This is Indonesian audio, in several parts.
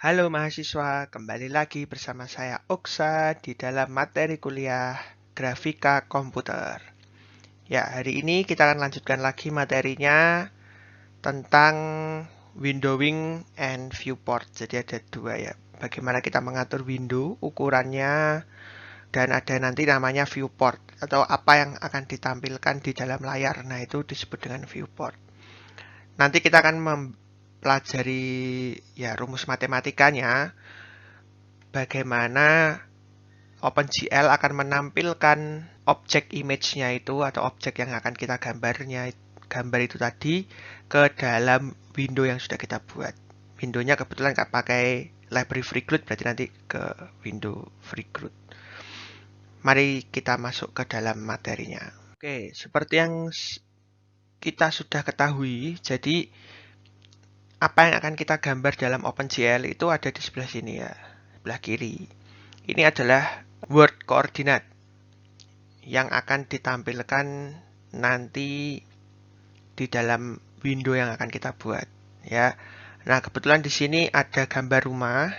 Halo mahasiswa, kembali lagi bersama saya Oksa di dalam materi kuliah Grafika Komputer. Ya, hari ini kita akan lanjutkan lagi materinya tentang windowing and viewport. Jadi ada dua ya, bagaimana kita mengatur window, ukurannya, dan ada nanti namanya viewport atau apa yang akan ditampilkan di dalam layar. Nah, itu disebut dengan viewport. Nanti kita akan mempelajari ya rumus matematikanya, bagaimana OpenGL akan menampilkan objek image-nya itu atau objek yang akan kita gambar itu tadi ke dalam window yang sudah kita buat. Windownya kebetulan nggak pakai library FreeGroot, berarti nanti ke window FreeGroot. Mari kita masuk ke dalam materinya. Oke, seperti yang kita sudah ketahui, jadi apa yang akan kita gambar dalam OpenGL itu ada di sebelah sini ya, sebelah kiri. Ini adalah word coordinate yang akan ditampilkan nanti di dalam window yang akan kita buat ya. Nah, kebetulan di sini ada gambar rumah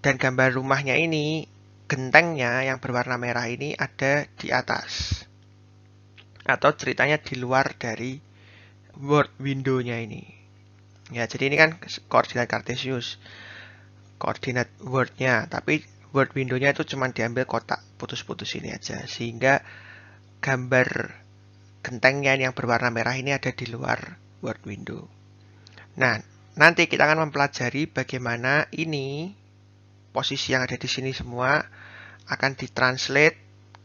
dan gambar rumahnya ini gentengnya yang berwarna merah ini ada di atas. Atau ceritanya di luar dari word window-nya ini. Ya, jadi ini kan koordinat Cartesius, koordinat word-nya, tapi word window-nya itu cuma diambil kotak putus-putus ini aja, sehingga gambar gentengnya yang berwarna merah ini ada di luar word window. Nah, nanti kita akan mempelajari bagaimana ini posisi yang ada di sini semua akan ditranslate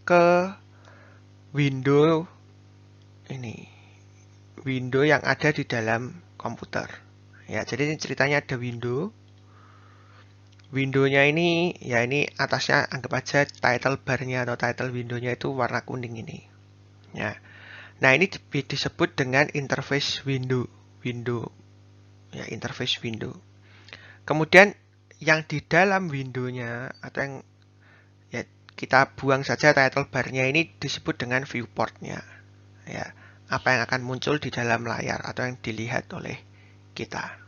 ke window ini, window yang ada di dalam komputer. Ya, jadi ini ceritanya ada window. Windownya ini, ya ini atasnya anggap aja title bar-nya atau title window-nya itu warna kuning ini. Ya. Nah, ini disebut dengan interface window. Window, ya interface window. Kemudian yang di dalam window-nya atau yang ya kita buang saja title bar-nya ini disebut dengan viewport-nya. Ya, apa yang akan muncul di dalam layar atau yang dilihat oleh kita.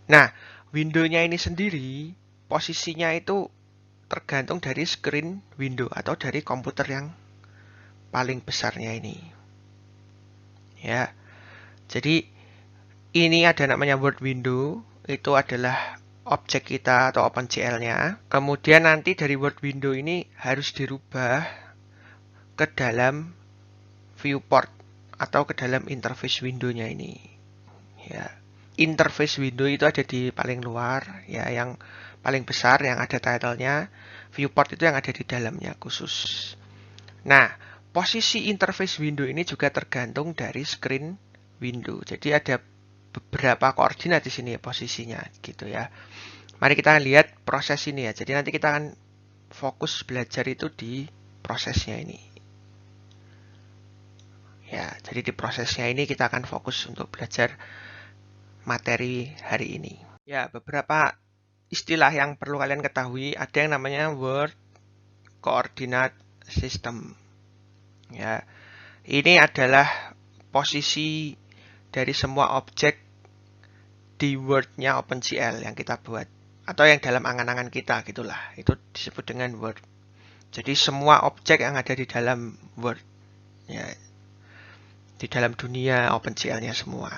Nah, window-nya ini sendiri posisinya itu tergantung dari screen window atau dari komputer yang paling besarnya ini. Ya. Jadi ini ada namanya word window, itu adalah objek kita atau OpenGL-nya. Kemudian nanti dari word window ini harus dirubah ke dalam viewport atau ke dalam interface window-nya ini. Ya. Interface window itu ada di paling luar, ya, yang paling besar yang ada title-nya. Viewport itu yang ada di dalamnya khusus. Nah, posisi interface window ini juga tergantung dari screen window. Jadi ada beberapa koordinat di sini posisinya gitu ya. Mari kita lihat proses ini ya. Jadi nanti kita akan fokus belajar itu di prosesnya ini. Ya, jadi di prosesnya ini kita akan fokus untuk belajar materi hari ini. Ya, beberapa istilah yang perlu kalian ketahui, ada yang namanya word coordinate system. Ya, ini adalah posisi dari semua objek di Word-nya OpenGL yang kita buat. Atau yang dalam angan-angan kita, gitulah. Itu disebut dengan Word. Jadi semua objek yang ada di dalam Word. Ya, di dalam dunia OpenGL-nya semua.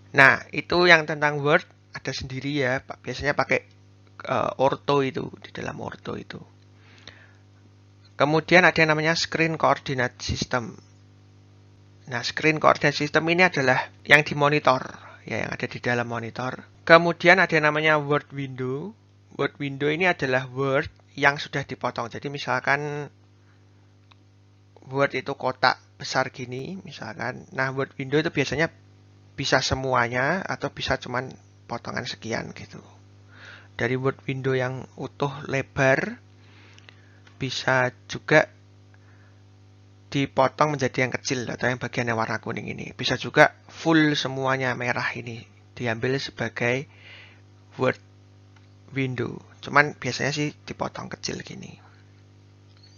Nah, itu yang tentang Word ada sendiri ya. Biasanya pakai ortho itu, di dalam ortho itu. Kemudian ada yang namanya Screen Coordinate System. Nah, Screen Coordinate System ini adalah yang dimonitor, ya, yang ada di dalam monitor. Kemudian ada yang namanya Word Window. Word Window ini adalah Word yang sudah dipotong. Jadi misalkan Word itu kotak besar gini, misalkan. Nah, Word Window itu biasanya bisa semuanya atau bisa cuman potongan sekian gitu. Dari Word Window yang utuh lebar bisa juga dipotong menjadi yang kecil atau yang bagian yang warna kuning ini. Bisa juga full semuanya merah ini diambil sebagai Word window. Cuman biasanya sih dipotong kecil gini.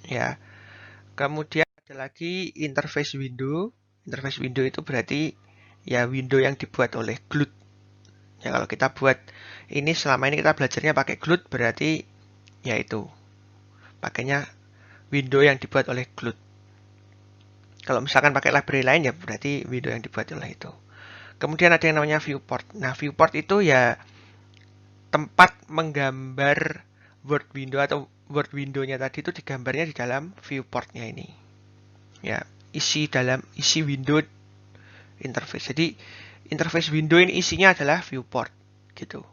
Ya. Kemudian ada lagi interface window. Interface window itu berarti ya window yang dibuat oleh Glut. Ya kalau kita buat ini selama ini kita belajarnya pakai Glut, berarti yaitu pakainya window yang dibuat oleh Glut. Kalau misalkan pakai library lain ya berarti window yang dibuat oleh itu. Kemudian ada yang namanya viewport. Nah, viewport itu ya tempat menggambar Word window atau Word window-nya tadi itu digambarnya di dalam viewport-nya ini. Ya, isi window interface. Jadi interface window ini isinya adalah viewport gitu.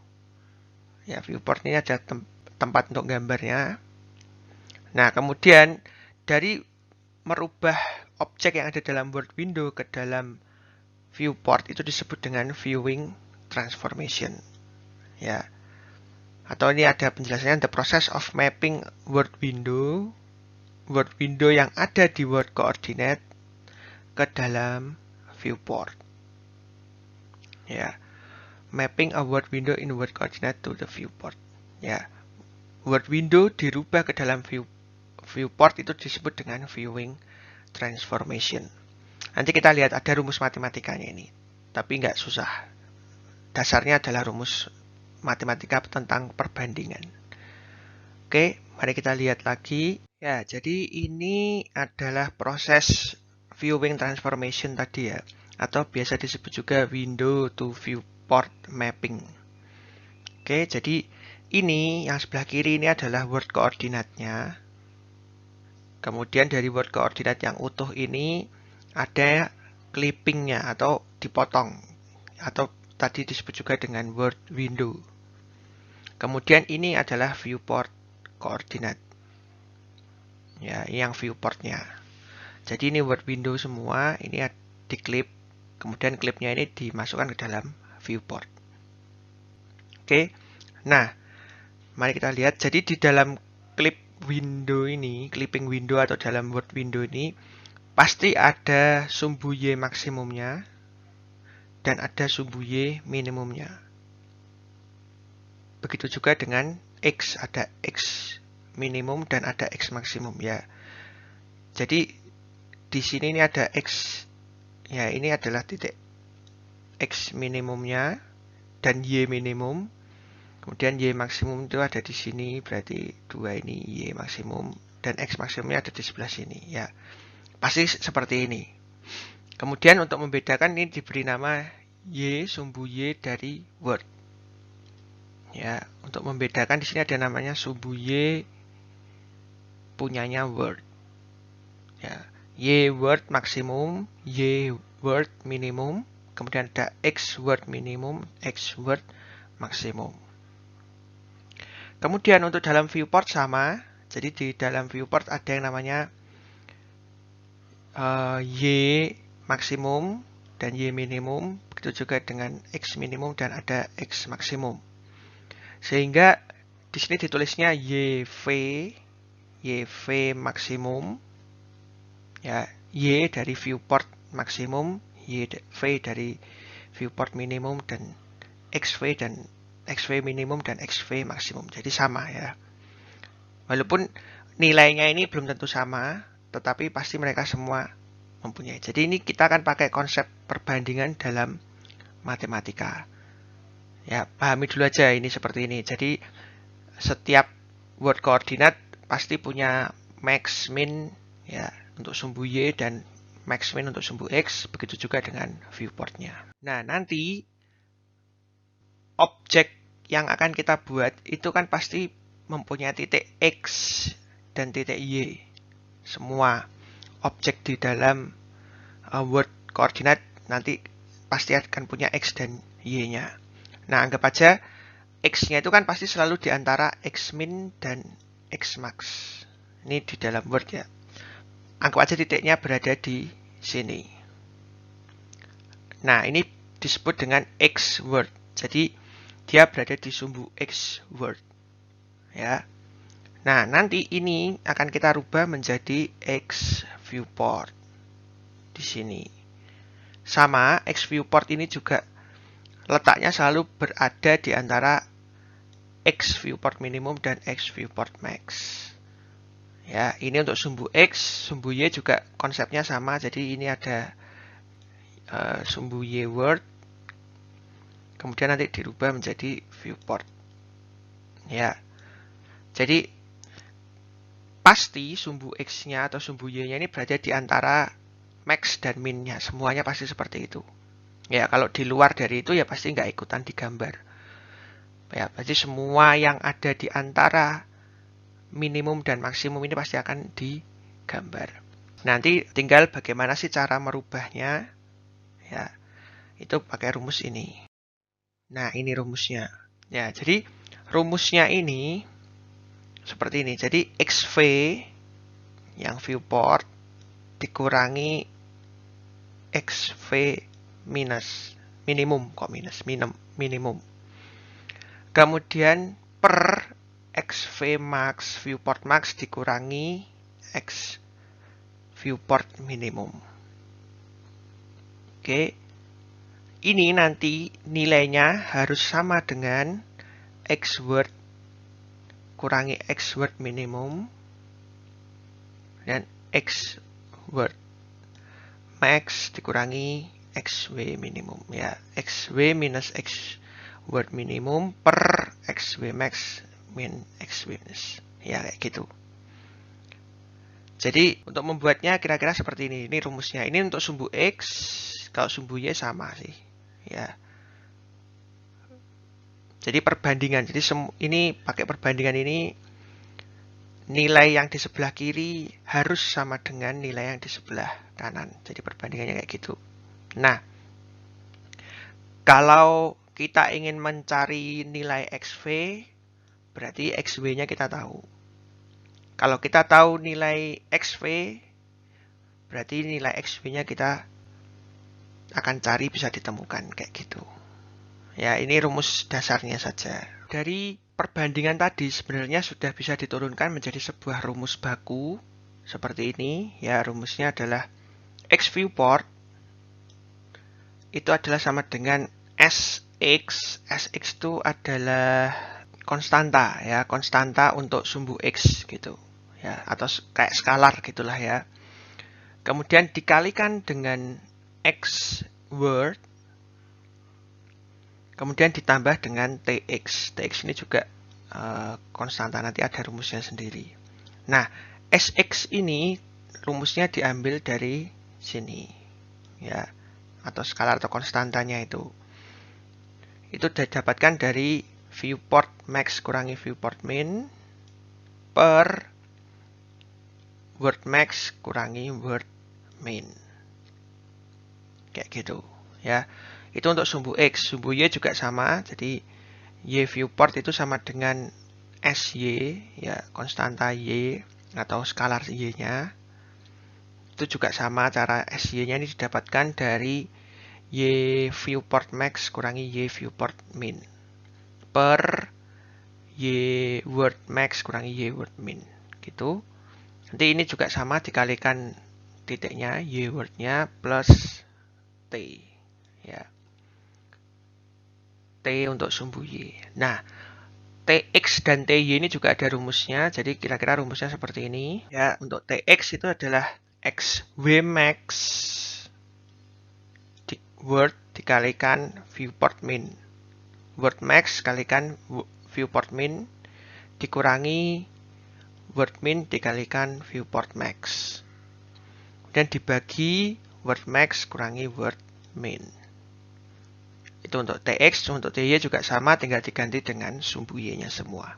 Ya, viewport ini ada tempat untuk gambarnya. Nah, kemudian dari merubah objek yang ada dalam Word window ke dalam viewport itu disebut dengan viewing transformation. Ya. Atau ini ada penjelasannya, the process of mapping Word window yang ada di Word coordinate ke dalam viewport. Ya. Mapping a Word window in Word coordinate to the viewport. Ya. Word window dirubah ke dalam viewport itu disebut dengan viewing transformation. Nanti kita lihat ada rumus matematikanya ini. Tapi nggak susah. Dasarnya adalah rumus matematika tentang perbandingan. Oke, mari kita lihat lagi. Ya, jadi ini adalah proses viewing transformation tadi ya. Atau biasa disebut juga window to viewport mapping. Oke, jadi ini yang sebelah kiri ini adalah word coordinate-nya. Kemudian dari word coordinate yang utuh ini ada clipping-nya atau dipotong. Atau tadi disebut juga dengan word window. Kemudian ini adalah viewport coordinate. Ya, ini yang viewportnya. Jadi ini word window semua, ini diklip, kemudian klipnya ini dimasukkan ke dalam viewport. Oke, nah, mari kita lihat. Jadi di dalam clip window ini, clipping window atau dalam word window ini, pasti ada sumbu Y maksimumnya dan ada sumbu Y minimumnya. Begitu juga dengan X, ada X minimum dan ada X maksimum ya. Jadi di sini ini ada X, ya ini adalah titik X minimumnya dan Y minimum. Kemudian Y maksimum itu ada di sini, berarti 2 ini Y maksimum dan X maksimumnya ada di sebelah sini ya. Pasti seperti ini. Kemudian untuk membedakan ini diberi nama Y, sumbu Y dari Word. Ya, untuk membedakan di sini ada namanya sumbu Y punyanya Word. Ya, Y word maksimum, Y word minimum, kemudian ada X word minimum, X word maksimum. Kemudian untuk dalam viewport sama, jadi di dalam viewport ada yang namanya Y maksimum dan Y minimum, begitu juga dengan X minimum dan ada X maksimum. Sehingga di sini ditulisnya YV maksimum, ya, Y dari viewport maksimum, YV dari viewport minimum, dan XV minimum dan XV maksimum. Jadi sama ya. Walaupun nilainya ini belum tentu sama, tetapi pasti mereka semua mempunyai. Jadi ini kita akan pakai konsep perbandingan dalam matematika. Ya, pahami dulu aja ini seperti ini. Jadi setiap word coordinate pasti punya max min ya untuk sumbu Y dan max min untuk sumbu X, begitu juga dengan viewportnya. Nah, nanti objek yang akan kita buat itu kan pasti mempunyai titik X dan titik Y. Semua objek di dalam word coordinate nanti pasti akan punya X dan Y-nya. Nah, anggap aja X-nya itu kan pasti selalu di antara X min dan X max. Ini di dalam Word ya. Anggap aja titiknya berada di sini. Nah, ini disebut dengan X word. Jadi, dia berada di sumbu X word. Ya. Nah, nanti ini akan kita rubah menjadi X viewport. Di sini. Sama, X viewport ini juga letaknya selalu berada di antara X viewport minimum dan X viewport max. Ya, ini untuk sumbu X, sumbu Y juga konsepnya sama. Jadi ini ada sumbu Y word, kemudian nanti dirubah menjadi viewport. Ya, jadi pasti sumbu X-nya atau sumbu Y-nya ini berada di antara max dan min-nya. Semuanya pasti seperti itu. Ya, kalau di luar dari itu ya pasti nggak ikutan digambar. Ya, berarti semua yang ada di antara minimum dan maksimum ini pasti akan digambar. Nanti tinggal bagaimana sih cara merubahnya. Ya, itu pakai rumus ini. Nah, ini rumusnya. Ya, jadi rumusnya ini seperti ini. Jadi XV yang viewport dikurangi XV minus minimum minimum. Kemudian per XV max viewport max dikurangi X viewport minimum. Oke. Ini nanti nilainya harus sama dengan X word kurangi X word minimum dan X word max dikurangi XW minimum ya. XW minus X word minimum per XW max min XW minus. Ya kayak gitu. Jadi untuk membuatnya kira-kira seperti ini. Ini rumusnya. Ini untuk sumbu X, kalau sumbu Y sama sih. Ya. Jadi perbandingan. Jadi ini pakai perbandingan ini nilai yang di sebelah kiri harus sama dengan nilai yang di sebelah kanan. Jadi perbandingannya kayak gitu. Nah, kalau kita ingin mencari nilai XV, berarti XW-nya kita tahu. Kalau kita tahu nilai XV, berarti nilai XV-nya kita akan cari bisa ditemukan kayak gitu. Ya, ini rumus dasarnya saja. Dari perbandingan tadi sebenarnya sudah bisa diturunkan menjadi sebuah rumus baku seperti ini. Ya, rumusnya adalah X viewport itu adalah sama dengan SX. SX itu adalah konstanta ya, konstanta untuk sumbu X gitu. Ya, atau kayak skalar gitulah ya. Kemudian dikalikan dengan X word, kemudian ditambah dengan TX. TX ini juga konstanta, nanti ada rumusnya sendiri. Nah, SX ini rumusnya diambil dari sini. Ya, atau skalar atau konstantanya itu. Itu didapatkan dari viewport max kurangi viewport min per word max kurangi word min. Kayak gitu ya. Itu untuk sumbu X. Sumbu Y juga sama. Jadi Y viewport itu sama dengan SY ya, konstanta Y atau skalar Y-nya. Itu juga sama, cara SY-nya ini didapatkan dari Y viewport max kurangi Y viewport min per Y word max kurangi Y word min gitu. Nanti ini juga sama, dikalikan titiknya Y word-nya plus T ya. T untuk sumbu Y. Nah, TX dan TY ini juga ada rumusnya. Jadi kira-kira rumusnya seperti ini ya. Untuk TX itu adalah XW max word dikalikan viewport min. Word max kalikan viewport min dikurangi word min dikalikan viewport max. Dan dibagi word max kurangi word min. Itu untuk TX, untuk TY juga sama, tinggal diganti dengan sumbu Y-nya semua.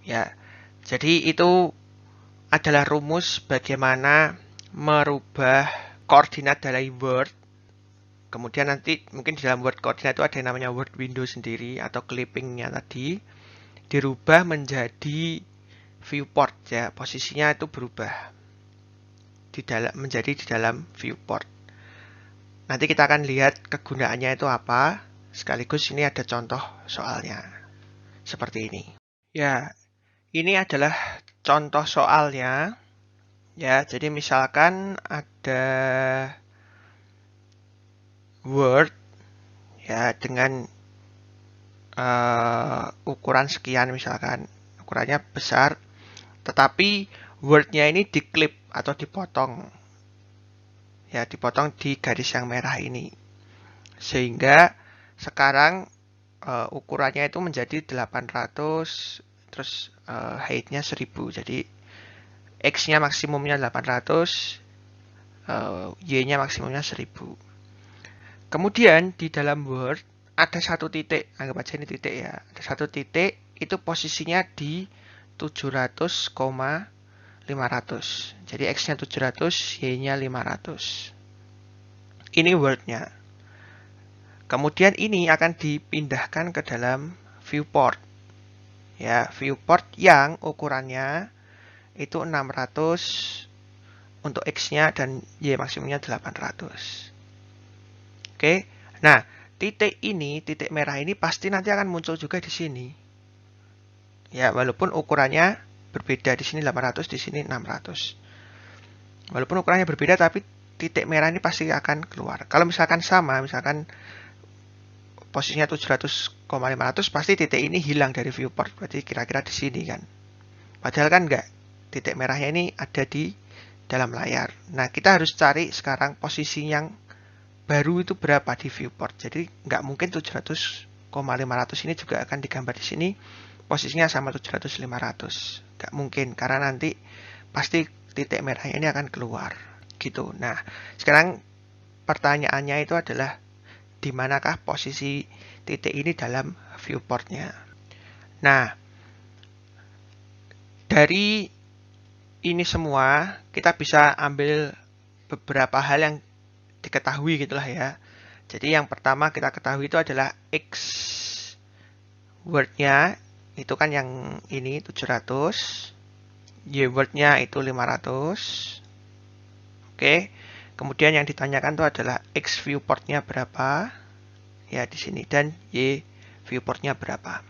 Ya, jadi itu adalah rumus bagaimana merubah koordinat dari word. Kemudian nanti mungkin di dalam word koordinat itu ada yang namanya word window sendiri atau clippingnya tadi dirubah menjadi viewport ya, posisinya itu berubah menjadi di dalam viewport. Nanti kita akan lihat kegunaannya itu apa. Sekaligus ini ada contoh soalnya seperti ini. Ya, ini adalah contoh soalnya. Ya, jadi misalkan ada word ya dengan ukuran sekian, misalkan ukurannya besar, tetapi word-nya ini diklip atau dipotong. Ya, dipotong di garis yang merah ini. Sehingga sekarang ukurannya itu menjadi 800, terus height-nya 1000. Jadi X-nya maksimumnya 800, Y-nya maksimumnya 1000. Kemudian di dalam Word ada satu titik, anggap aja ini titik ya. Ada satu titik, itu posisinya di 700,500. Jadi X-nya 700, Y-nya 500. Ini Word-nya. Kemudian ini akan dipindahkan ke dalam viewport. Ya, viewport yang ukurannya itu 600 untuk X-nya dan Y maksimumnya 800. Oke. Nah, titik ini, titik merah ini pasti nanti akan muncul juga di sini. Ya, walaupun ukurannya berbeda, di sini 800, di sini 600. Walaupun ukurannya berbeda, tapi titik merah ini pasti akan keluar. Kalau misalkan sama, misalkan posisinya 700,500, pasti titik ini hilang dari viewport. Berarti kira-kira di sini kan. Padahal kan enggak. Titik merahnya ini ada di dalam layar. Nah, kita harus cari sekarang posisi yang baru itu berapa di viewport. Jadi nggak mungkin 700,500 ini juga akan digambar di sini. Posisinya sama 700,500. Nggak mungkin, karena nanti pasti titik merahnya ini akan keluar. Gitu. Nah, sekarang pertanyaannya itu adalah di manakah posisi titik ini dalam viewportnya. Nah, dari ini semua kita bisa ambil beberapa hal yang diketahui gitulah ya. Jadi yang pertama kita ketahui itu adalah X word-nya itu kan yang ini 700, Y word-nya itu 500. Oke. Kemudian yang ditanyakan itu adalah X viewport-nya berapa? Ya di sini, dan Y viewport-nya berapa.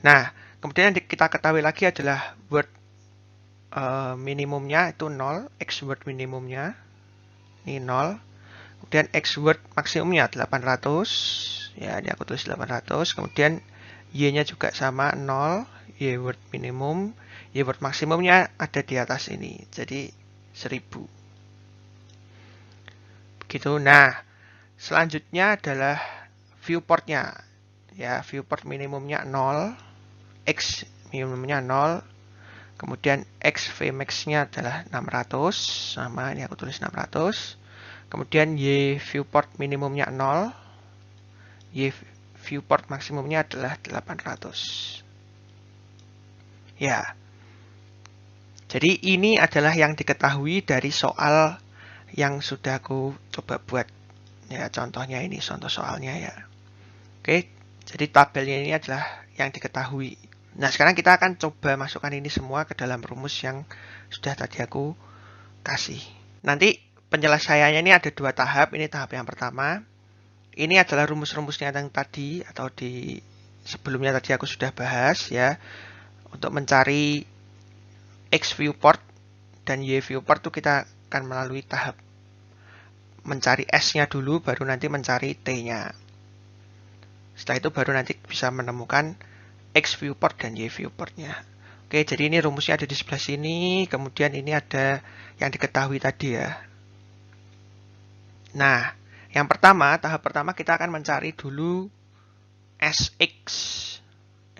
Nah, kemudian yang kita ketahui lagi adalah word minimumnya itu 0, X word minimumnya ini 0. Kemudian X word maksimumnya 800. Ya, ini aku tulis 800. Kemudian Y-nya juga sama 0, Y word minimum. Y word maksimumnya ada di atas ini. Jadi 1000. Begitu. Nah, selanjutnya adalah viewport-nya. Ya, viewport minimumnya 0, X minimumnya 0. Kemudian X Vmax-nya adalah 600. Sama, ini aku tulis 600. Kemudian Y viewport minimumnya 0. Y viewport maksimumnya adalah 800. Ya. Jadi ini adalah yang diketahui dari soal yang sudah aku coba buat. Ya, contohnya ini, contoh soalnya ya. Oke, jadi tabelnya ini adalah yang diketahui. Nah, sekarang kita akan coba masukkan ini semua ke dalam rumus yang sudah tadi aku kasih. Nanti penyelesaiannya ini ada 2 tahap. Ini tahap yang pertama. Ini adalah rumus-rumusnya yang tadi, atau di sebelumnya tadi aku sudah bahas ya. Untuk mencari X viewport dan Y viewport itu kita akan melalui tahap mencari S-nya dulu, baru nanti mencari T-nya. Setelah itu baru nanti bisa menemukan X viewport dan Y viewportnya. Oke, jadi ini rumusnya ada di sebelah sini. Kemudian ini ada yang diketahui tadi ya. Nah, yang pertama, tahap pertama kita akan mencari dulu SX.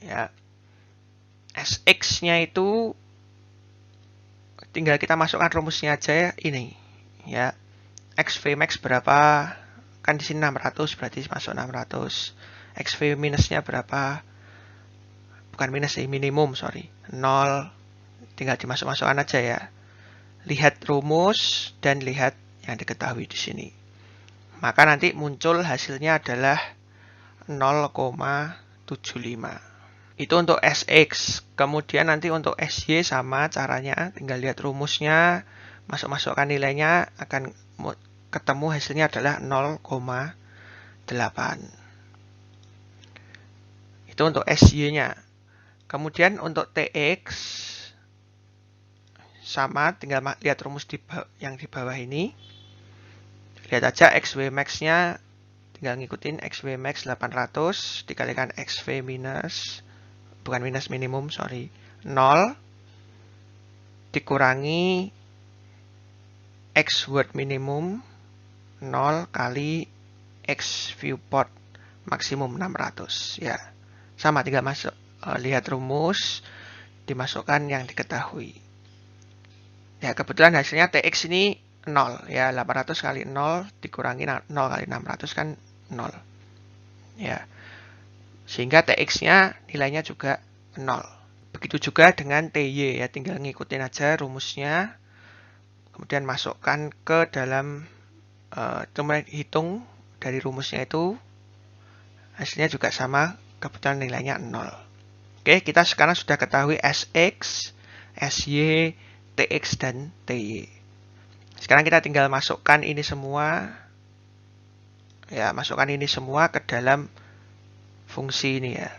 Ya. SX-nya itu tinggal kita masukkan rumusnya aja ya, ini. Ya. X Vmax berapa? Kan di sini 600, berarti masuk 600. X V minusnya berapa? Bukan minus sih, minimum, sorry. 0. Tinggal dimasuk-masukkan aja ya. Lihat rumus dan lihat yang diketahui di sini. Maka nanti muncul hasilnya adalah 0,75. Itu untuk SX. Kemudian nanti untuk SY sama caranya. Tinggal lihat rumusnya, masuk-masukkan nilainya, akan ketemu hasilnya adalah 0,8. Itu untuk SY-nya. Kemudian untuk TX sama, tinggal lihat rumus yang di bawah ini. Lihat aja XW max-nya, tinggal ngikutin XW max 800 dikalikan XV minus, bukan minus minimum, sorry, 0 dikurangi X word minimum 0 kali X viewport maksimum 600 ya. Sama, tinggal masuk lihat rumus, dimasukkan yang diketahui. Ya, kebetulan hasilnya TX ini 0 ya, 800 kali 0 dikurangi 0 kali 600 kan 0. Ya. Sehingga TX-nya nilainya juga 0. Begitu juga dengan TY ya, tinggal ngikutin aja rumusnya. Kemudian masukkan ke dalam hitung dari rumusnya itu, hasilnya juga sama, kebetulan nilainya 0. Oke, kita sekarang sudah ketahui SX, SY, TX, dan TY. Sekarang kita tinggal masukkan ini semua, ya, masukkan ini semua ke dalam fungsi ini ya.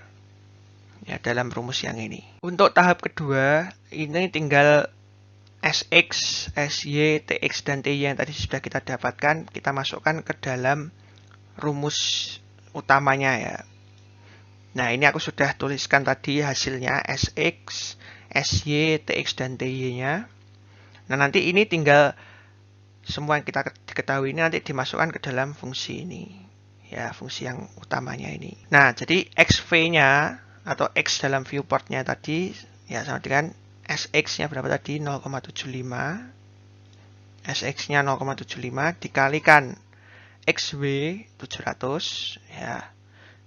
Ya, dalam rumus yang ini. Untuk tahap kedua, ini tinggal SX, SY, TX, dan TY yang tadi sudah kita dapatkan, kita masukkan ke dalam rumus utamanya ya. Nah, ini aku sudah tuliskan tadi hasilnya SX, SY, TX, dan TY-nya. Nah, nanti ini tinggal semua yang kita ketahui ini nanti dimasukkan ke dalam fungsi ini. Ya, fungsi yang utamanya ini. Nah, jadi XV-nya atau X dalam viewportnya tadi ya sama dengan SX-nya berapa tadi? 0,75. SX-nya 0,75 dikalikan XW 700 ya,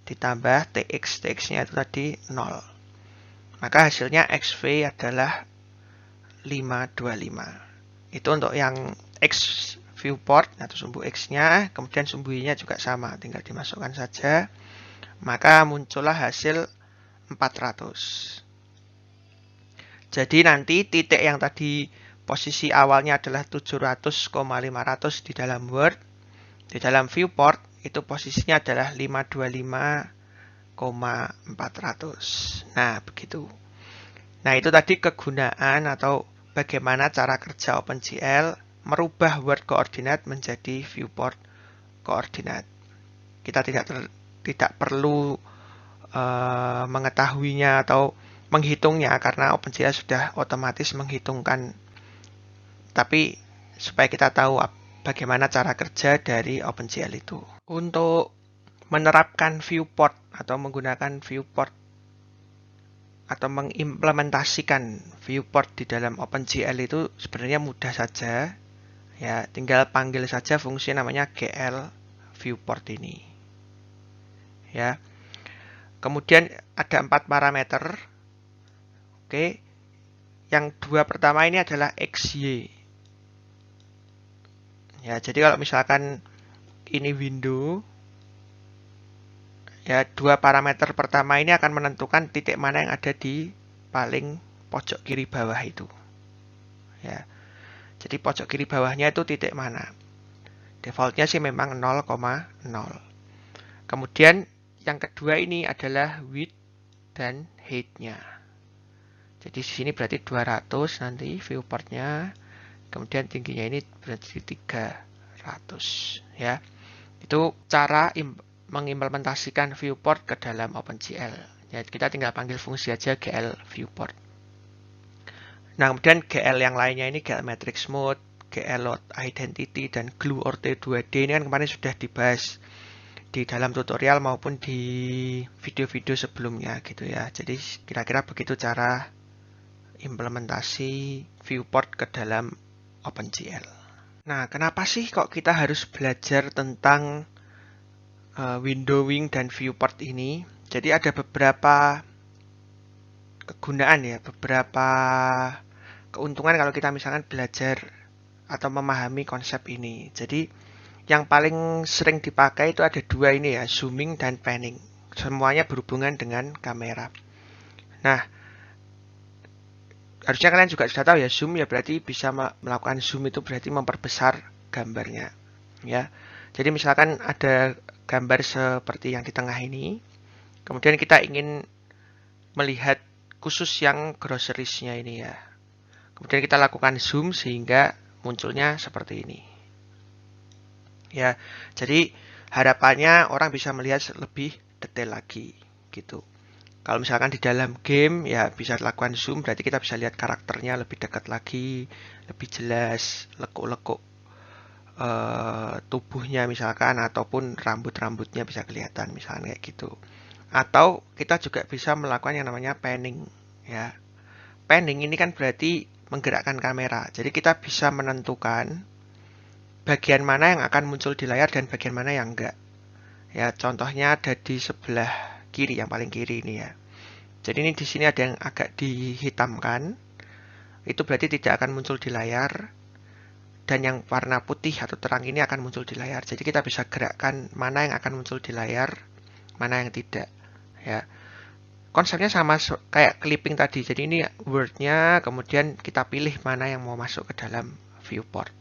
ditambah TX, TX-nya itu tadi 0. Maka hasilnya XV adalah 525. Itu untuk yang X viewport atau sumbu X-nya, kemudian sumbu Y-nya juga sama, tinggal dimasukkan saja. Maka muncullah hasil 400. Jadi nanti titik yang tadi posisi awalnya adalah 700,500 di dalam Word, di dalam viewport itu posisinya adalah 525,400. Nah, begitu. Nah, itu tadi kegunaan atau bagaimana cara kerja OpenGL merubah Word koordinat menjadi viewport koordinat. Kita tidak perlu mengetahuinya atau menghitungnya karena OpenGL sudah otomatis menghitungkan. Tapi supaya kita tahu bagaimana cara kerja dari OpenGL itu. Untuk menerapkan viewport atau menggunakan viewport atau mengimplementasikan viewport di dalam OpenGL itu sebenarnya mudah saja. Ya, tinggal panggil saja fungsi namanya GL viewport ini. Ya. Kemudian ada 4 parameter. Oke. Yang dua pertama ini adalah XY. Ya, jadi kalau misalkan ini window, ya, dua parameter pertama ini akan menentukan titik mana yang ada di paling pojok kiri bawah itu. Ya. Jadi pojok kiri bawahnya itu titik mana? Defaultnya sih memang 0,0. Kemudian yang kedua ini adalah width dan height-nya. Jadi di sini berarti 200 nanti viewportnya. Kemudian tingginya ini berarti 300 ya. Itu cara mengimplementasikan viewport ke dalam OpenGL. Ya, kita tinggal panggil fungsi aja GL viewport. Nah, kemudian GL yang lainnya ini GL matrix mode, GL load identity, dan glue or T2D ini kan kemarin sudah dibahas di dalam tutorial maupun di video-video sebelumnya gitu ya. Jadi kira-kira begitu cara implementasi viewport ke dalam OpenGL. Nah, kenapa sih kok kita harus belajar tentang windowing dan viewport ini? Jadi ada beberapa kegunaan ya, beberapa keuntungan kalau kita misalkan belajar atau memahami konsep ini. Jadi yang paling sering dipakai itu ada dua ini ya, zooming dan panning. Semuanya berhubungan dengan kamera. Nah, harusnya kalian juga sudah tahu ya, zoom ya berarti bisa melakukan zoom itu berarti memperbesar gambarnya. Ya, jadi misalkan ada gambar seperti yang di tengah ini, kemudian kita ingin melihat khusus yang groceries-nya ini ya. Kemudian kita lakukan zoom sehingga munculnya seperti ini. Ya, jadi harapannya orang bisa melihat lebih detail lagi gitu. Kalau misalkan di dalam game ya bisa lakukan zoom, berarti kita bisa lihat karakternya lebih dekat lagi, lebih jelas, lekuk-lekuk tubuhnya misalkan, ataupun rambut-rambutnya bisa kelihatan misalkan kayak gitu. Atau kita juga bisa melakukan yang namanya panning ya. Panning ini kan berarti menggerakkan kamera. Jadi kita bisa menentukan bagian mana yang akan muncul di layar dan bagian mana yang enggak. Ya, contohnya ada di sebelah kiri, yang paling kiri ini ya. Jadi ini di sini ada yang agak dihitamkan. Itu berarti tidak akan muncul di layar. Dan yang warna putih atau terang ini akan muncul di layar. Jadi kita bisa gerakkan mana yang akan muncul di layar, mana yang tidak. Ya, konsepnya sama kayak clipping tadi. Jadi ini word-nya, kemudian kita pilih mana yang mau masuk ke dalam viewport.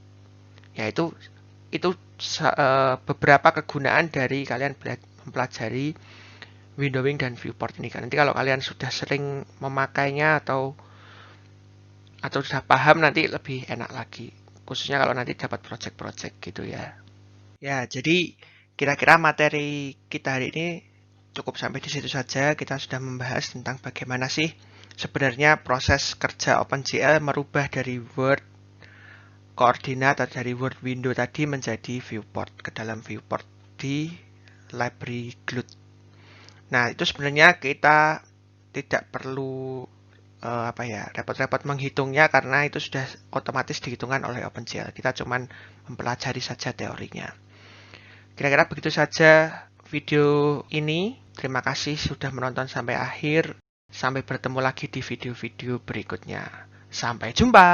Ya, itu beberapa kegunaan dari kalian mempelajari windowing dan viewport ini kan. Nanti kalau kalian sudah sering memakainya atau sudah paham, nanti lebih enak lagi. Khususnya kalau nanti dapat project-project gitu ya. Ya, jadi kira-kira materi kita hari ini cukup sampai di situ saja. Kita sudah membahas tentang bagaimana sih sebenarnya proses kerja OpenGL merubah dari Word koordinat atau dari Word window tadi menjadi viewport, ke dalam viewport di library Glut. Nah, itu sebenarnya kita tidak perlu repot-repot menghitungnya karena itu sudah otomatis dihitungkan oleh OpenGL. Kita cuman mempelajari saja teorinya. Kira-kira begitu saja video ini. Terima kasih sudah menonton sampai akhir. Sampai bertemu lagi di video-video berikutnya. Sampai jumpa.